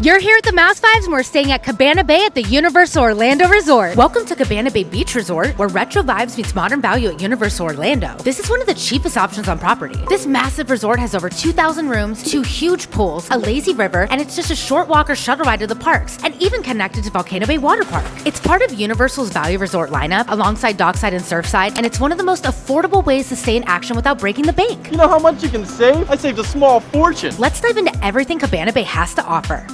You're here at the Mouse Vibes and we're staying at Cabana Bay at the Universal Orlando Resort. Welcome to Cabana Bay Beach Resort, where retro vibes meets modern value at Universal Orlando. This is one of the cheapest options on property. This massive resort has over 2,000 rooms, 2 huge pools, a lazy river, and it's just a short walk or shuttle ride to the parks, and even connected to Volcano Bay Water Park. It's part of Universal's value resort lineup, alongside Dockside and Surfside, and it's one of the most affordable ways to stay in action without breaking the bank. You know how much you can save? I saved a small fortune. Let's dive into everything Cabana Bay has to offer.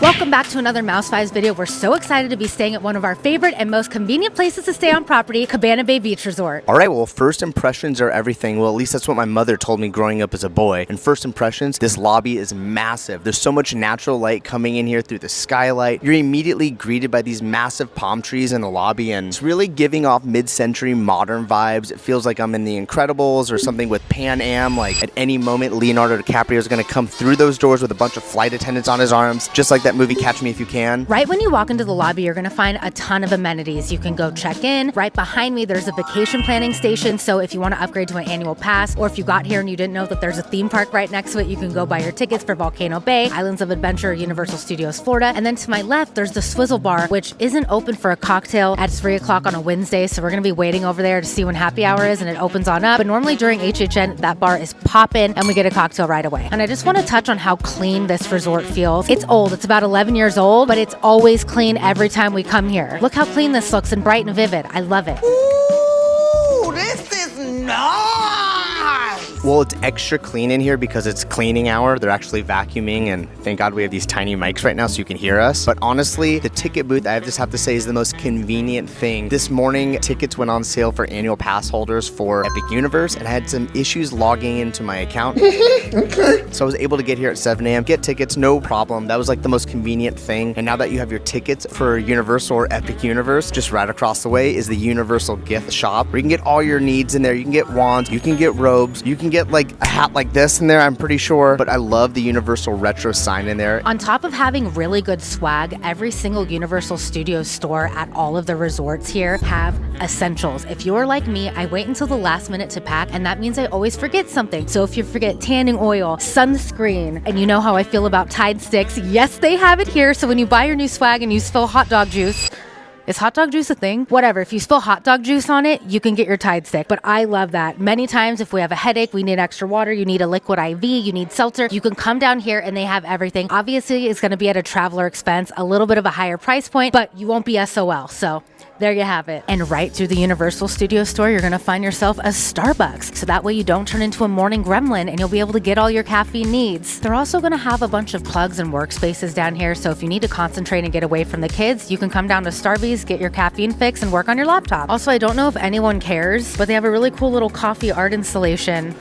Welcome back to another Mouse Vibes video. We're so excited to be staying at one of our favorite and most convenient places to stay on property, Cabana Bay Beach Resort. All right, well, first impressions are everything. Well, at least that's what my mother told me growing up as a boy. And first impressions, this lobby is massive. There's so much natural light coming in here through the skylight. You're immediately greeted by these massive palm trees in the lobby, and it's really giving off mid-century modern vibes. It feels like I'm in The Incredibles or something with Pan Am. Like at any moment, Leonardo DiCaprio is going to come through those doors with a bunch of flight attendants on his arms, just like that movie Catch Me If You Can. Right when you walk into the lobby, you're gonna find a ton of amenities. You can go check in. Right behind me, there's a vacation planning station. So if you want to upgrade to an annual pass, or if you got here and you didn't know that there's a theme park right next to it, you can go buy your tickets for Volcano Bay, Islands of Adventure, Universal Studios Florida. And then to my left, there's the Swizzle Bar, which isn't open for a cocktail at 3 o'clock on a Wednesday. So we're gonna be waiting over there to see when happy hour is, and it opens on up. But normally during HHN, that bar is poppin', and we get a cocktail right away. And I just want to touch on how clean this resort feels. It's old. It's about 11 years old, but it's always clean every time we come here. Look how clean this looks and bright and vivid. I love it. Ooh, this is nice! Well, it's extra clean in here because it's cleaning hour. They're actually vacuuming, and thank God we have these tiny mics right now so you can hear us. But honestly, the ticket booth, I just have to say, is the most convenient thing. This morning, tickets went on sale for annual pass holders for Epic Universe, and I had some issues logging into my account. Okay. So I was able to get here at 7 a.m., get tickets, no problem. That was like the most convenient thing. And now that you have your tickets for Universal or Epic Universe, just right across the way is the Universal gift shop, where you can get all your needs in there. You can get wands, you can get robes, you can get like a hat like this in there, I'm pretty sure. But I love the Universal retro sign in there. On top of having really good swag, every single Universal Studios store at all of the resorts here have essentials. If you're like me, I wait until the last minute to pack, and that means I always forget something. So if you forget tanning oil, sunscreen, and you know how I feel about Tide sticks, yes, they have it here. So when you buy your new swag and you spill hot dog juice, is hot dog juice a thing? Whatever, if you spill hot dog juice on it, you can get your Tide stick. But I love that. Many times if we have a headache, we need extra water, you need a liquid IV, you need seltzer, you can come down here and they have everything. Obviously, it's gonna be at a traveler expense, a little bit of a higher price point, but you won't be SOL. So there you have it. And right through the Universal Studios store, you're gonna find yourself a Starbucks. So that way you don't turn into a morning gremlin and you'll be able to get all your caffeine needs. They're also gonna have a bunch of plugs and workspaces down here. So if you need to concentrate and get away from the kids, you can come down to Starbucks, get your caffeine fix, and work on your laptop. Also, I don't know if anyone cares, but they have a really cool little coffee art installation.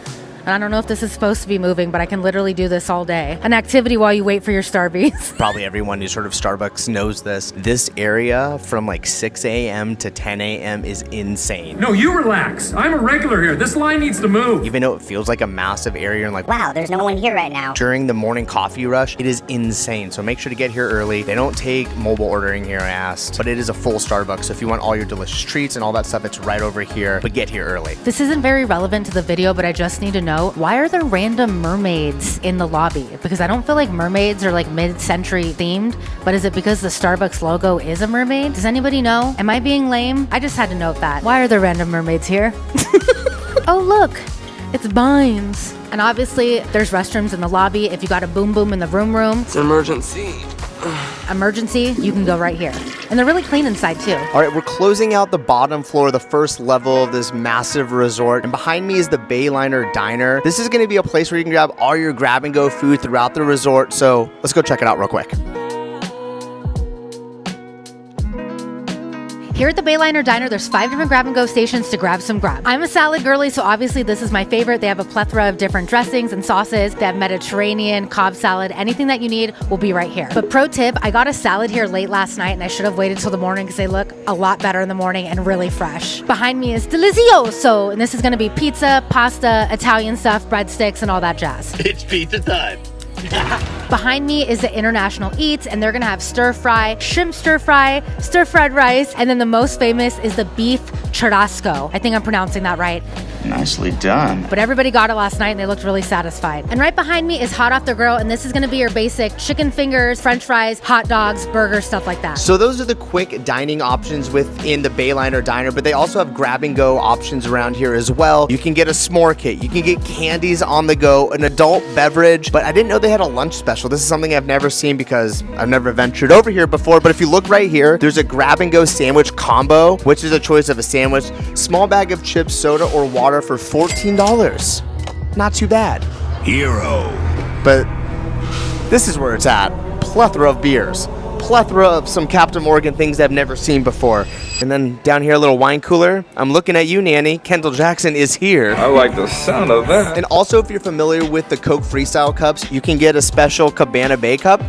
And I don't know if this is supposed to be moving, but I can literally do this all day. An activity while you wait for your Starbucks. Probably everyone who's heard of Starbucks knows this. This area from like 6 a.m. to 10 a.m. is insane. No, you relax. I'm a regular here. This line needs to move. Even though it feels like a massive area and like, Wow, there's no one here right now. during the morning coffee rush, it is insane. So make sure to get here early. They don't take mobile ordering here, I asked, but it is a full Starbucks. So if you want all your delicious treats and all that stuff, it's right over here, but get here early. This isn't very relevant to the video, but I just need to know, why are there random mermaids in the lobby? Because I don't feel like mermaids are like mid-century themed, but is it because the Starbucks logo is a mermaid? Does anybody know? Am I being lame? I just had to note that. Why are there random mermaids here? Oh, look, it's vines. And obviously there's restrooms in the lobby. If you got a boom boom in the room, It's an emergency. you can go right here. And they're really clean inside too. All right, we're closing out the bottom floor, the first level of this massive resort. And behind me is the Bayliner Diner. This is gonna be a place where you can grab all your grab and go food throughout the resort. So let's go check it out real quick. Here at the Bayliner Diner, there's 5 different grab-and-go stations to grab some grab. I'm a salad girly, so obviously this is my favorite. They have a plethora of different dressings and sauces. They have Mediterranean, Cobb salad, anything that you need will be right here. But pro tip, I got a salad here late last night and I should have waited till the morning because they look a lot better in the morning and really fresh. Behind me is Delizioso, and this is gonna be pizza, pasta, Italian stuff, breadsticks, and all that jazz. It's pizza time. Behind me is the International Eats, and they're gonna have stir fry, shrimp stir fry, stir fried rice, and then the most famous is the beef churrasco. I think I'm pronouncing that right. Nicely done. But everybody got it last night and they looked really satisfied. And right behind me is hot off the grill, and this is gonna be your basic chicken fingers, french fries, hot dogs, burgers, stuff like that. So those are the quick dining options within the Bayliner diner, but they also have grab and go options around here as well. You can get a s'more kit, you can get candies on the go, an adult beverage, but I didn't know they had a lunch special. This is something I've never seen because I've never ventured over here before, but if you look right here, there's a grab and go sandwich combo, which is a choice of a sandwich, small bag of chips, soda, or water for $14. Not too bad. Hero. But this is where it's at. Plethora of beers. Plethora of some Captain Morgan things I've never seen before. And then down here, a little wine cooler. I'm looking at you, Nanny. Kendall Jackson is here. I like the sound of that. And also, if you're familiar with the Coke Freestyle cups, you can get a special Cabana Bay cup.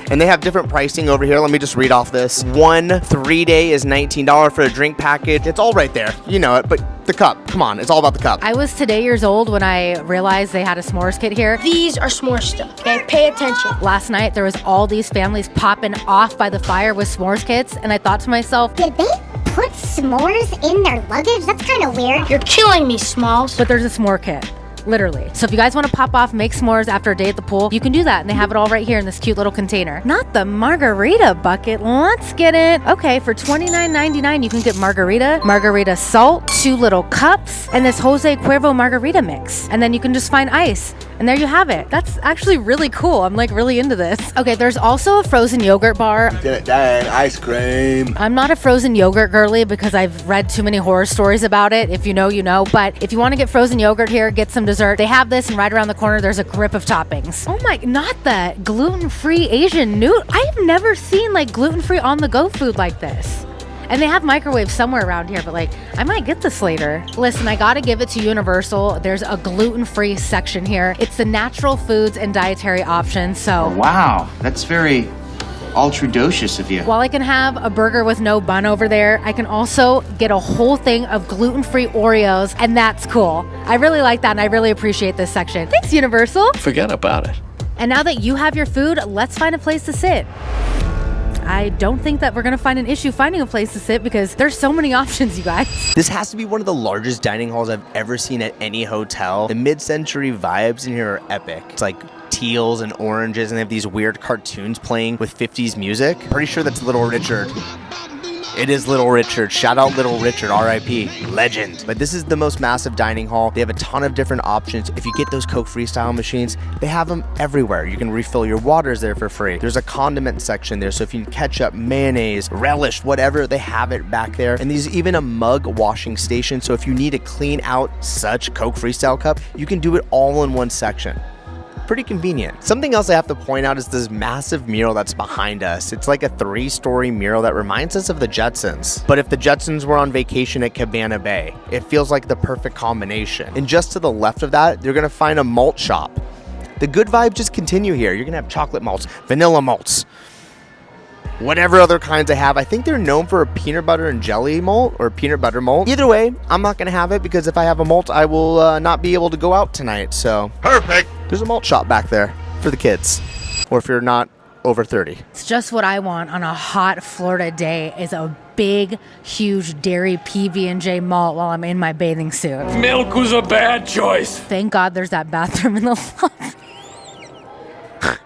And they have different pricing over here. Let me just read off this. One 3-day is $19 for a drink package. It's all right there. You know it, but the cup, come on, it's all about the cup. I was today years old when I realized they had a s'mores kit here. These are s'more stuff, okay? Pay attention. Last night, there was all these families popping off by the fire with s'mores kits, and I thought to myself, Did they put s'mores in their luggage? That's kind of weird. You're killing me, Smalls. but there's a s'more kit. Literally. So if you guys want to pop off, make s'mores after a day at the pool, you can do that. And they have it all right here in this cute little container. Not the margarita bucket. Let's get it. Okay, for $29.99, you can get margarita salt, 2 little cups, and this Jose Cuervo margarita mix. And then you can just find ice. And there you have it. That's actually really cool. I'm like really into this. Okay, there's also a frozen yogurt bar. Get it done. Ice cream. I'm not a frozen yogurt girly because I've read too many horror stories about it. If you know, you know. But if you want to get frozen yogurt here, get some dessert. They have this, and right around the corner, there's a grip of toppings. Oh my, not the gluten-free Asian noodle. I've never seen like gluten-free on-the-go food like this. And they have microwaves somewhere around here, but like, I might get this later. Listen, I gotta give it to Universal. There's a gluten-free section here. It's the natural foods and dietary options, so. Wow, that's very ultra-docious of you. While I can have a burger with no bun over there, I can also get a whole thing of gluten-free Oreos, and that's cool. I really like that, and I really appreciate this section. Thanks, Universal. Forget about it. And now that you have your food, let's find a place to sit. I don't think that we're gonna find an issue finding a place to sit because there's so many options, you guys. This has to be one of the largest dining halls I've ever seen at any hotel. The mid-century vibes in here are epic. It's like teals and oranges, and they have these weird cartoons playing with 50s music. Pretty sure that's Little Richard. It is Little Richard. Shout out Little Richard, RIP. Legend. But this is the most massive dining hall. They have a ton of different options. If you get those Coke Freestyle machines, they have them everywhere. You can refill your waters there for free. There's a condiment section there, so if you need ketchup, mayonnaise, relish, whatever, they have it back there. And there's even a mug washing station, so if you need to clean out such Coke Freestyle cup, you can do it all in one section. Pretty convenient. Something else I have to point out is this massive mural that's behind us. It's like a 3-story mural that reminds us of the Jetsons. But if the Jetsons were on vacation at Cabana Bay, it feels like the perfect combination. And just to the left of that, you're gonna find a malt shop. The good vibes just continue here. You're gonna have chocolate malts, vanilla malts, whatever other kinds I have. I think they're known for a peanut butter and jelly malt or peanut butter malt. Either way, I'm not gonna have it because if I have a malt, I will not be able to go out tonight. So Perfect. there's a malt shop back there for the kids, or if you're not over 30. It's just what I want on a hot Florida day is a big, huge dairy PB&J malt while I'm in my bathing suit. Milk was a bad choice. Thank God there's that bathroom in the lobby.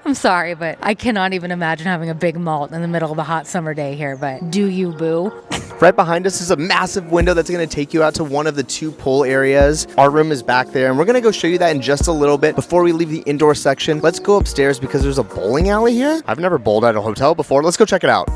I'm sorry, but I cannot even imagine having a big malt in the middle of a hot summer day here, but do you, boo? Right behind us is a massive window that's going to take you out to one of the 2 pool areas. Our room is back there, and we're going to go show you that in just a little bit. Before we leave the indoor section, let's go upstairs because there's a bowling alley here. I've never bowled at a hotel before. Let's go check it out.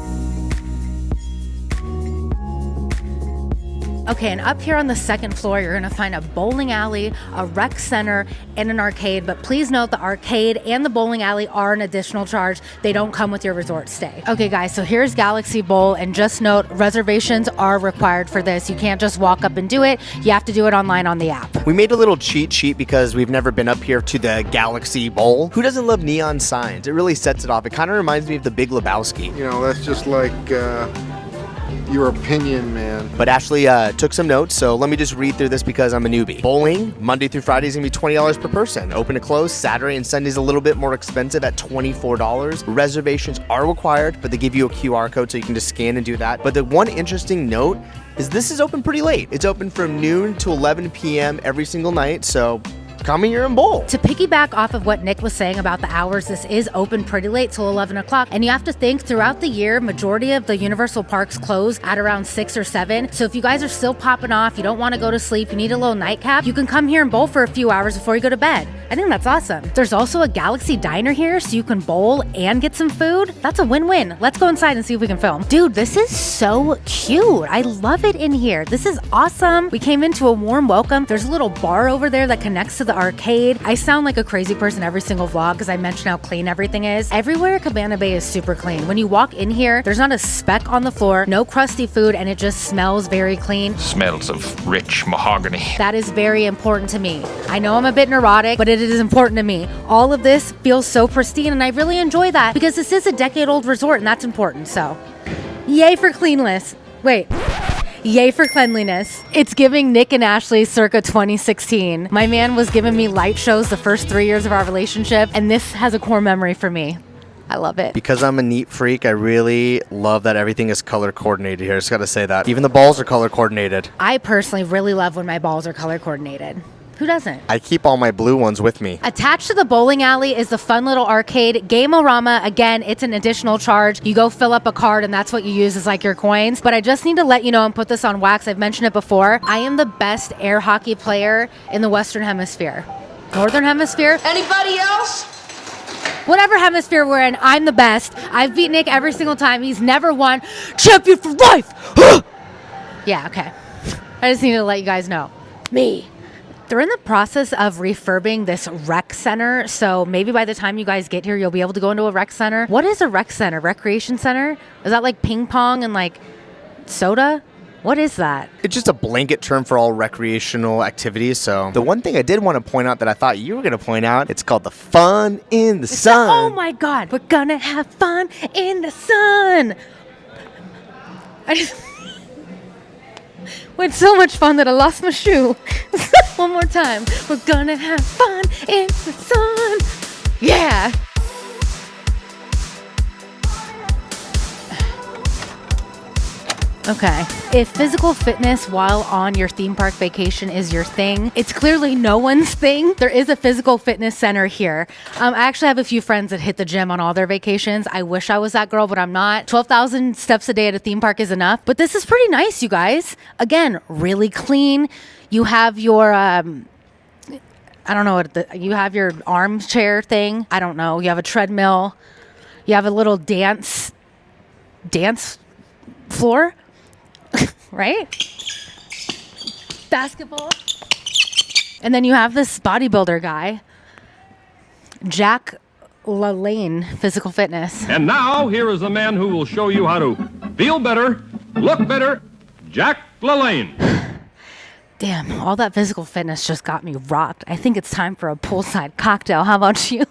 Okay, and up here on the 2nd floor, you're gonna find a bowling alley, a rec center, and an arcade. But please note the arcade and the bowling alley are an additional charge. They don't come with your resort stay. Okay, guys, so here's Galaxy Bowl, and just note, reservations are required for this. You can't just walk up and do it. You have to do it online on the app. We made a little cheat sheet because we've never been up here to the Galaxy Bowl. Who doesn't love neon signs? It really sets it off. It kind of reminds me of the Big Lebowski. You know, that's just like your opinion, man. But Ashley took some notes, so let me just read through this because I'm a newbie. Bowling, Monday through Friday is gonna be $20 per person. Open to close, Saturday and Sunday is a little bit more expensive at $24. Reservations are required, but they give you a QR code so you can just scan and do that. But the one interesting note is this is open pretty late. It's open from noon to 11 p.m. every single night, so come here and bowl. To piggyback off of what Nick was saying about the hours, this is open pretty late till 11 o'clock. And you have to think throughout the year, majority of the Universal parks close at around 6 or 7. So if you guys are still popping off, you don't want to go to sleep, you need a little nightcap, you can come here and bowl for a few hours before you go to bed. I think that's awesome. There's also a Galaxy Diner here, so you can bowl and get some food. That's a win-win. Let's go inside and see if we can film. Dude, this is so cute. I love it in here. This is awesome. We came into a warm welcome. There's a little bar over there that connects to the arcade. I sound like a crazy person every single vlog because I mention how clean everything is. Everywhere at Cabana Bay is super clean. When you walk in here, there's not a speck on the floor, no crusty food, and it just smells very clean. Smells of rich mahogany. That is very important to me. I know I'm a bit neurotic, but it is important to me. All of this feels so pristine, and I really enjoy that because this is a decade-old resort, and that's important, so. Yay for cleanliness. Wait. Yay for cleanliness. It's giving Nick and Ashley circa 2016. My man was giving me light shows the first 3 years of our relationship, and this has a core memory for me. I love it. Because I'm a neat freak, I really love that everything is color coordinated here. I just gotta say that. Even the balls are color coordinated. I personally really love when my balls are color coordinated. Who doesn't? I keep all my blue ones with me. Attached to the bowling alley is the fun little arcade, Game-O-Rama. Again, it's an additional charge. You go fill up a card and that's what you use as like your coins. But I just need to let you know and put this on wax. I've mentioned it before. I am the best air hockey player in the Western Hemisphere. Northern Hemisphere? Anybody else? Whatever hemisphere we're in, I'm the best. I've beat Nick every single time. He's never won. Champion for life! Yeah, okay. I just need to let you guys know. Me. They're in the process of refurbing this rec center, so maybe by the time you guys get here, you'll be able to go into a rec center. What is a rec center? Recreation center? Is that like ping pong and like soda? What is that? It's just a blanket term for all recreational activities. So the one thing I did want to point out that I thought you were going to point out, it's called the fun in the sun. Oh my God, we're gonna have fun in the sun. It's so much fun that I lost my shoe. One more time. We're gonna have fun in the sun. Yeah. Okay. If physical fitness while on your theme park vacation is your thing, it's clearly no one's thing. There is a physical fitness center here. I actually have a few friends that hit the gym on all their vacations. I wish I was that girl, but I'm not. 12,000 steps a day at a theme park is enough. But this is pretty nice, you guys. Again, really clean. You have your, I don't know, you have your armchair thing. I don't know. You have a treadmill. You have a little dance floor. Right? Basketball. And then you have this bodybuilder guy, Jack LaLanne, Physical Fitness. And now, here is the man who will show you how to feel better, look better, Jack LaLanne. Damn, all that physical fitness just got me rocked. I think it's time for a poolside cocktail. How about you?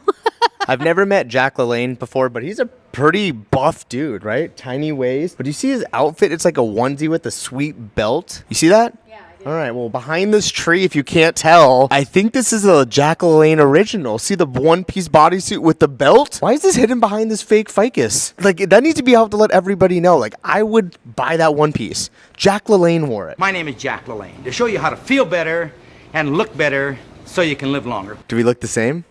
I've never met Jack LaLanne before, but he's a pretty buff dude, right? Tiny waist. But do you see his outfit? It's like a onesie with a sweet belt. You see that? Yeah, I do. All right, well, behind this tree, if you can't tell, I think this is a Jack LaLanne original. See the one-piece bodysuit with the belt? Why is this hidden behind this fake ficus? Like, that needs to be out to let everybody know. Like, I would buy that one piece. Jack LaLanne wore it. My name is Jack LaLanne. To show you how to feel better and look better so you can live longer. Do we look the same?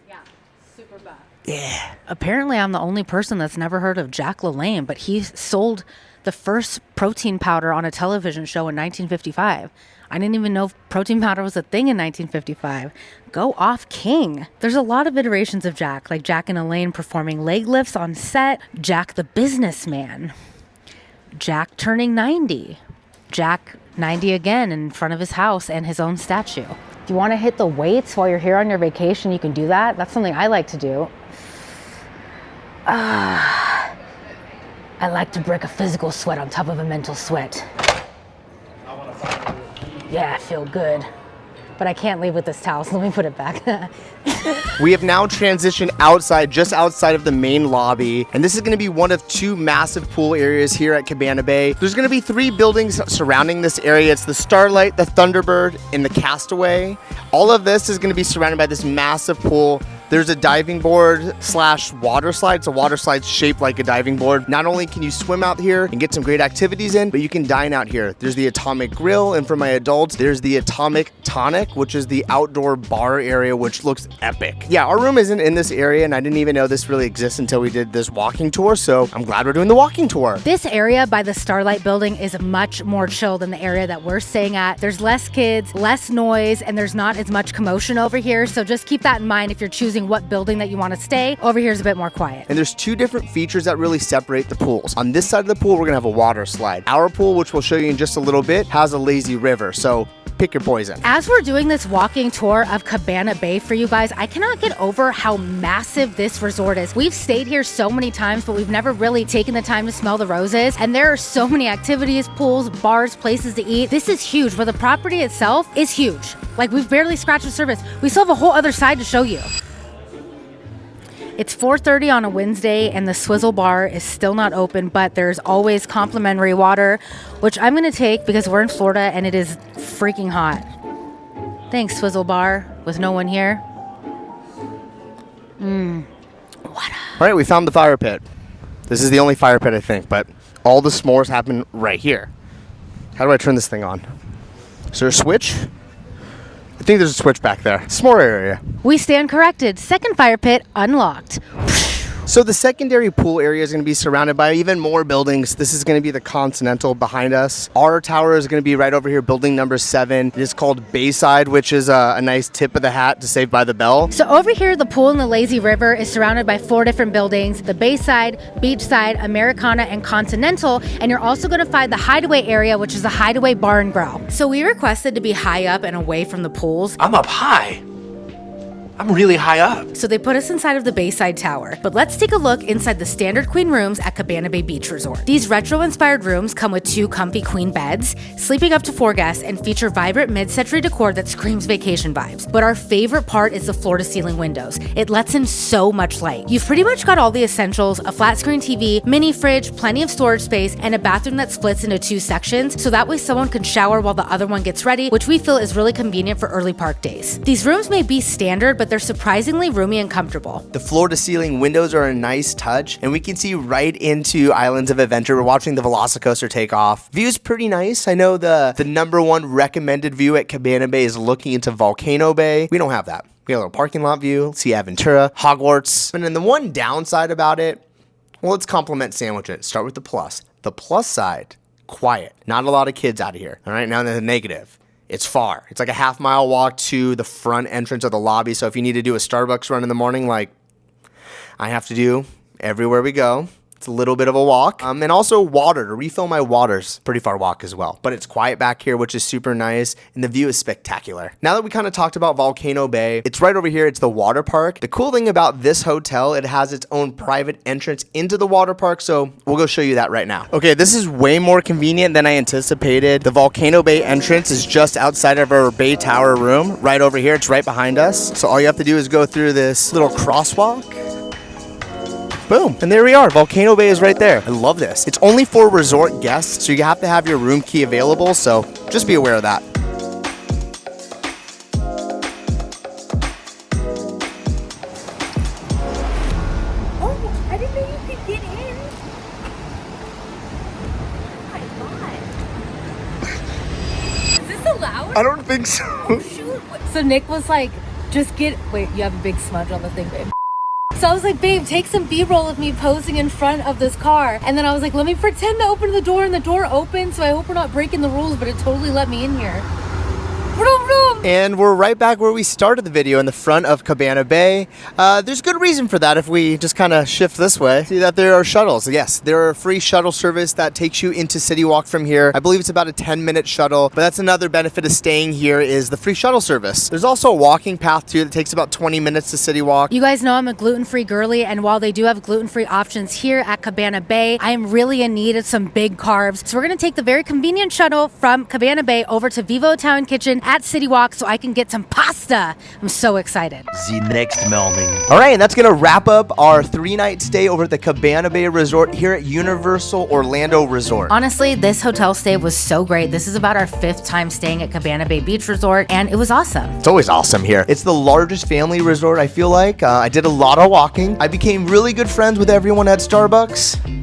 Yeah. Apparently, I'm the only person that's never heard of Jack LaLanne, but he sold the first protein powder on a television show in 1955. I didn't even know protein powder was a thing in 1955. Go off, king. There's a lot of iterations of Jack, like Jack and Elaine performing leg lifts on set, Jack the businessman, Jack turning 90, Jack 90 again in front of his house and his own statue. Do you want to hit the weights while you're here on your vacation? You can do that. That's something I like to do. I like to break a physical sweat on top of a mental sweat. Yeah, I feel good. but I can't leave with this towel, so let me put it back. We have now transitioned outside, just outside of the main lobby, and this is going to be one of 2 massive pool areas here at Cabana Bay. There's going to be 3 buildings surrounding this area. It's the Starlight, the Thunderbird, and the Castaway. All of this is going to be surrounded by this massive pool. There's a diving board slash water slide. It's a water slide shaped like a diving board. Not only can you swim out here and get some great activities in, but you can dine out here. There's the Atomic Grill, and for my adults, there's the Atomic Tonic, which is the outdoor bar area, which looks epic. Yeah, our room isn't in this area, and I didn't even know this really exists until we did this walking tour, so I'm glad we're doing the walking tour. This area by the Starlight building is much more chill than the area that we're staying at. There's less kids, less noise, and there's not as much commotion over here, so just keep that in mind if you're choosing what building that you want to stay. Over here is a bit more quiet. And there's 2 different features that really separate the pools. On this side of the pool, we're gonna have a water slide. Our pool, which we'll show you in just a little bit, has a lazy river, so pick your poison. As we're doing this walking tour of Cabana Bay for you guys, I cannot get over how massive this resort is. We've stayed here so many times, but we've never really taken the time to smell the roses. And there are so many activities, pools, bars, places to eat. This is huge, but the property itself is huge. Like, we've barely scratched the surface. We still have a whole other side to show you. It's 4:30 on a Wednesday and the Swizzle Bar is still not open, but there's always complimentary water, which I'm gonna take because we're in Florida and it is freaking hot. Thanks, Swizzle Bar, with no one here. Water. All right, we found the fire pit. This is the only fire pit, I think, but all the s'mores happen right here. How do I turn this thing on? Is there a switch? I think there's a switch back there. S'more area. We stand corrected. Second fire pit unlocked. So the secondary pool area is going to be surrounded by even more buildings. This is going to be the Continental behind us. Our tower is going to be right over here, building number 7. It is called Bayside, which is a nice tip of the hat to Saved by the Bell. So over here, the pool in the lazy river is surrounded by 4 different buildings: the Bayside, Beachside, Americana, and Continental. And you're also going to find the Hideaway area, which is the Hideaway Bar and Grill. So we requested to be high up and away from the pools. I'm up high. I'm really high up. So they put us inside of the Bayside Tower. But let's take a look inside the standard queen rooms at Cabana Bay Beach Resort. These retro-inspired rooms come with 2 comfy queen beds, sleeping up to 4 guests, and feature vibrant mid-century decor that screams vacation vibes. But our favorite part is the floor-to-ceiling windows. It lets in so much light. You've pretty much got all the essentials: a flat-screen TV, mini fridge, plenty of storage space, and a bathroom that splits into 2 sections, so that way someone can shower while the other one gets ready, which we feel is really convenient for early park days. These rooms may be standard, but they're surprisingly roomy and comfortable. The floor-to-ceiling windows are a nice touch, and we can see right into Islands of Adventure. We're watching the Velocicoaster take off. View's pretty nice. I know the number 1 recommended view at Cabana Bay is looking into Volcano Bay. We don't have that. We have a little parking lot view. See Aventura, Hogwarts. And then the one downside about it, well, let's compliment sandwich it. Start with the plus. The plus side, quiet. Not a lot of kids out of here. All right, now the negative. It's far. It's like a half-mile walk to the front entrance of the lobby. So if you need to do a Starbucks run in the morning, like I have to do everywhere we go, it's a little bit of a walk. And also water, to refill my waters. Pretty far walk as well. But it's quiet back here, which is super nice. And the view is spectacular. Now that we kind of talked about Volcano Bay, it's right over here. It's the water park. The cool thing about this hotel, it has its own private entrance into the water park. So we'll go show you that right now. Okay, this is way more convenient than I anticipated. The Volcano Bay entrance is just outside of our Bay Tower room. Right over here. It's right behind us. So all you have to do is go through this little crosswalk. Boom, and there we are. Volcano Bay is right there. I love this. It's only for resort guests, so you have to have your room key available, so just be aware of that. Oh, I didn't know you could get in. Oh my god. Is this allowed? I don't think so. Oh, shoot. So Nick was like, just get, wait, you have a big smudge on the thing, babe. So I was like, babe, take some B-roll of me posing in front of this car. And then I was like, let me pretend to open the door, and the door opened, so I hope we're not breaking the rules, but it totally let me in here. Vroom, vroom. And we're right back where we started the video, in the front of Cabana Bay. There's good reason for that if we just kind of shift this way. See that there are shuttles. Yes, there are a free shuttle service that takes you into CityWalk from here. I believe it's about a 10-minute shuttle, but that's another benefit of staying here is the free shuttle service. There's also a walking path too that takes about 20 minutes to CityWalk. You guys know I'm a gluten-free girly, and while they do have gluten-free options here at Cabana Bay, I am really in need of some big carbs. So we're gonna take the very convenient shuttle from Cabana Bay over to Vivo Italian Kitchen at CityWalk. back so I can get some pasta. I'm so excited. The next morning. All right, and that's going to wrap up our 3-night stay over at the Cabana Bay Resort here at Universal Orlando Resort. Honestly, this hotel stay was so great. This is about our 5th time staying at Cabana Bay Beach Resort, and it was awesome. It's always awesome here. It's the largest family resort, I feel like. I did a lot of walking. I became really good friends with everyone at Starbucks.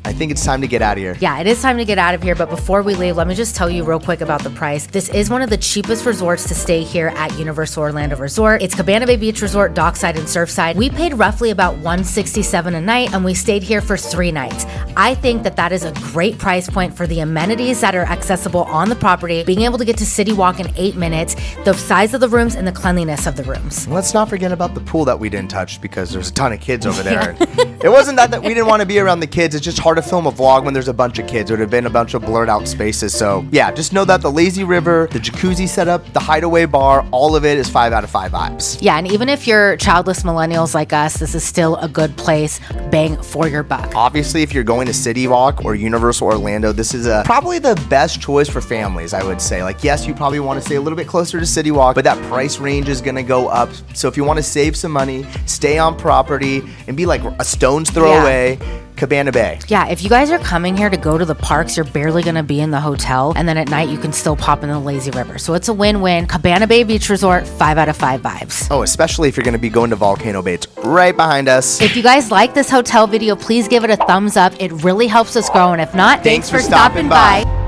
I think it's time to get out of here. Yeah, it is time to get out of here, but before we leave, let me just tell you real quick about the price. This is one of the cheapest resorts to stay here at Universal Orlando Resort. It's Cabana Bay Beach Resort, Dockside and Surfside. We paid roughly about $167 a night, and we stayed here for 3 nights. I think that that is a great price point for the amenities that are accessible on the property, being able to get to CityWalk in 8 minutes, the size of the rooms, and the cleanliness of the rooms. Let's not forget about the pool that we didn't touch because there's a ton of kids over there. It wasn't that we didn't want to be around the kids. It's just hard to film a vlog when there's a bunch of kids. It would have been a bunch of blurred out spaces. So yeah, just know that the lazy river, the jacuzzi setup, the hideaway bar, all of it is 5 out of 5 vibes. Yeah, and even if you're childless millennials like us, this is still a good place, bang for your buck. Obviously, if you're going to CityWalk or Universal Orlando, this is probably the best choice for families, I would say. Like, yes, you probably want to stay a little bit closer to CityWalk, but that price range is going to go up. So if you want to save some money, stay on property, and be like a stone's throw away, Cabana Bay. Yeah, if you guys are coming here to go to the parks, you're barely gonna be in the hotel, and then at night you can still pop in the lazy river. So it's a win-win. Cabana Bay Beach Resort, 5 out of 5 vibes. Oh, especially if you're gonna be going to Volcano Bay. It's right behind us. If you guys like this hotel video, please give it a thumbs up. It really helps us grow, and if not, thanks for stopping by.